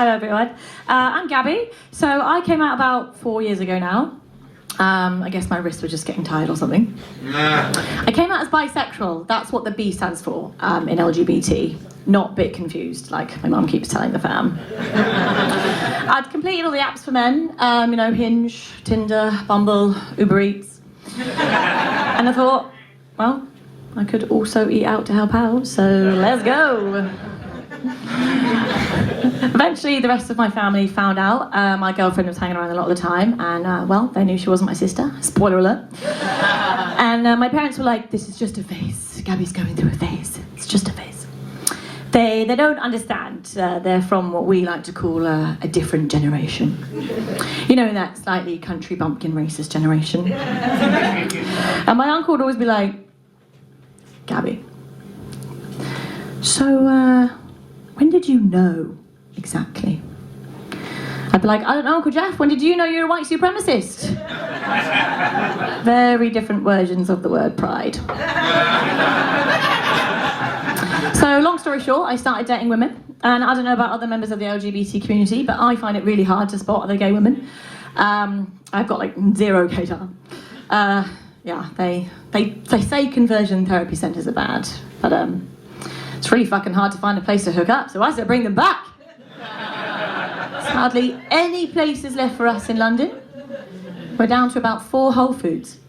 Hello everyone. I'm Gabby. So I came out about 4 years ago now. I guess my wrists were just getting tired or something. I came out as bisexual. That's what the B stands for in LGBT. Not a bit confused, like my mum keeps telling the fam. I'd completed all the apps for men, Hinge, Tinder, Bumble, Uber Eats. And I thought, well, I could also eat out to help out, so let's go. Eventually, the rest of my family found out. My girlfriend was hanging around a lot of the time, and well, they knew she wasn't my sister. Spoiler alert. And my parents were like, "This is just a phase. Gabby's going through a phase. It's just a phase." They don't understand. They're from what we like to call a different generation. You know, that slightly country bumpkin racist generation. And my uncle would always be like, "Gabby, so when did you know exactly?" I'd be like, "I don't know, Uncle Jeff, when did you know you were a white supremacist?" Very different versions of the word pride. So, long story short, I started dating women, and I don't know about other members of the LGBT community, but I find it really hard to spot other gay women. I've got like 0 gaydar. Yeah, they say conversion therapy centres are bad, but it's really fucking hard to find a place to hook up, so I said bring them back. There's hardly any places left for us in London. We're down to about 4 Whole Foods.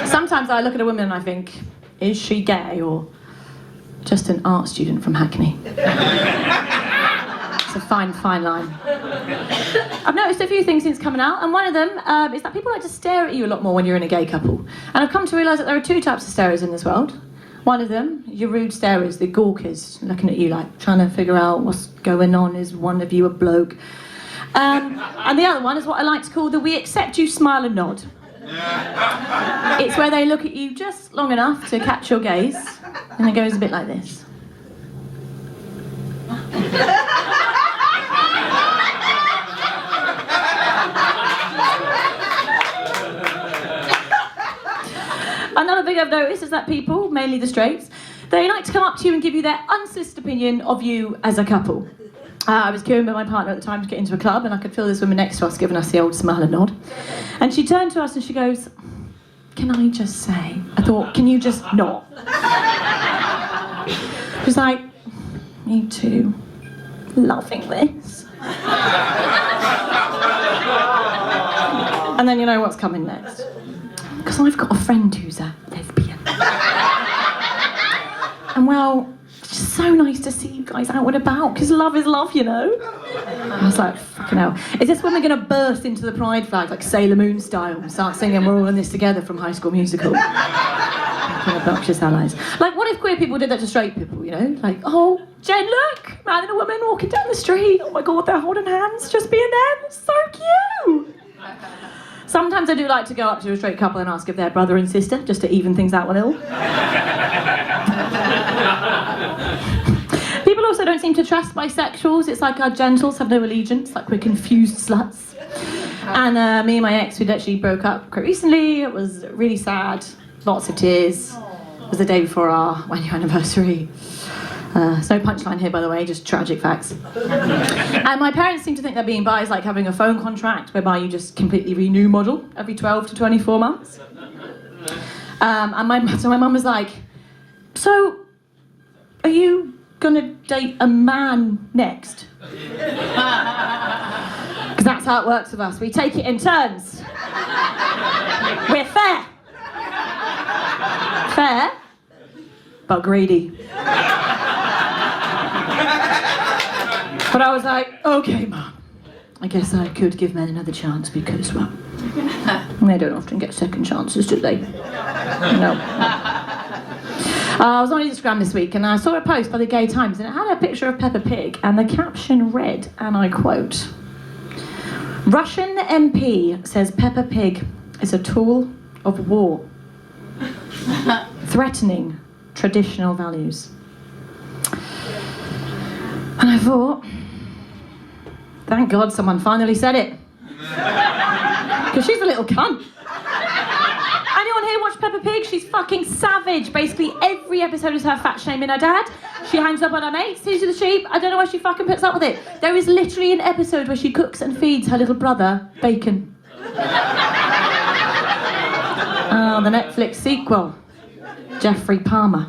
Sometimes I look at a woman and I think, is she gay or just an art student from Hackney? It's a fine, fine line. I've noticed a few things since coming out, and one of them is that people like to stare at you a lot more when you're in a gay couple. And I've come to realise that there are 2 types of starers in this world. One of them, your rude starers, the gawkers, looking at you like trying to figure out what's going on, is one of you a bloke? And the other one is what I like to call the we accept you smile and nod. It's where they look at you just long enough to catch your gaze, and it goes a bit like this. Another thing I've noticed is that people, mainly the straights, they like to come up to you and give you their unsolicited opinion of you as a couple. I was queuing with my partner at the time to get into a club, and I could feel this woman next to us giving us the old smile and nod. And she turned to us and she goes, "Can I just say?" I thought, "Can you just not?" She was like, "Me too. Loving this." And then you know what's coming next. Because I've got a friend who's a lesbian. And well, it's just so nice to see you guys out and about, because love is love, you know? I was like, fucking hell. Is this woman going to burst into the pride flag, like Sailor Moon style, and start singing "We're All in This Together" from High School Musical? Obnoxious allies. Like, what if queer people did that to straight people, you know? Like, "Oh, Jen, look, man and a woman walking down the street. Oh my God, they're holding hands, just being them. It's so cute." Sometimes I do like to go up to a straight couple and ask if they're brother and sister, just to even things out a little. People also don't seem to trust bisexuals. It's like our genitals have no allegiance, like we're confused sluts. And me and my ex, we'd actually broke up quite recently. It was really sad, lots of tears. It was the day before our 1-year anniversary. There's no punchline here, by the way, just tragic facts. And my parents seem to think that being bi is like having a phone contract whereby you just completely renew model every 12 to 24 months. And my mum was like, "So, are you gonna date a man next?" Because that's how it works with us. We take it in turns. We're fair. Fair, but greedy. But I was like, "Okay, Mum, I guess I could give men another chance because, well, they don't often get second chances, do they?" No. I was on Instagram this week and I saw a post by the Gay Times, and it had a picture of Peppa Pig, and the caption read, and I quote, "Russian MP says Peppa Pig is a tool of war, threatening traditional values." And I thought, thank God someone finally said it. Because she's a little cunt. Anyone here watch Peppa Pig? She's fucking savage. Basically every episode is her fat shaming her dad. She hangs up on her mates, teaches the sheep. I don't know why she fucking puts up with it. There is literally an episode where she cooks and feeds her little brother bacon. Oh, the Netflix sequel. Jeffrey Palmer.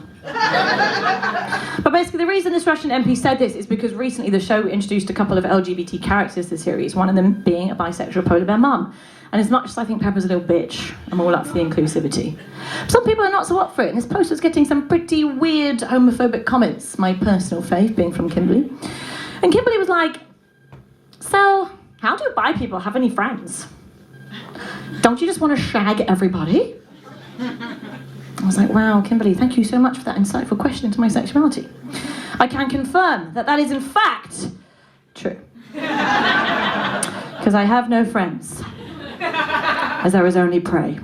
But basically the reason this Russian MP said this is because recently the show introduced a couple of LGBT characters to the series, one of them being a bisexual polar bear mum. And as much as I think Pepper's a little bitch, I'm all up for the inclusivity. Some people are not so up for it, and this post was getting some pretty weird homophobic comments, my personal fave being from Kimberly. And Kimberly was like, so, how do bi people have any friends? Don't you just want to shag everybody? I was like, wow, Kimberly, thank you so much for that insightful question into my sexuality. I can confirm that that is in fact true. Because I have no friends, as there is only prey.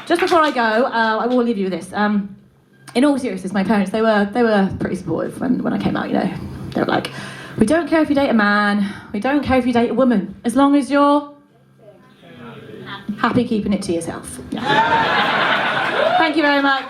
Just before I go, I will leave you with this. In all seriousness, my parents, they were pretty supportive when I came out, you know. They were like, we don't care if you date a man, we don't care if you date a woman, as long as you're happy keeping it to yourself. Yeah. Thank you very much.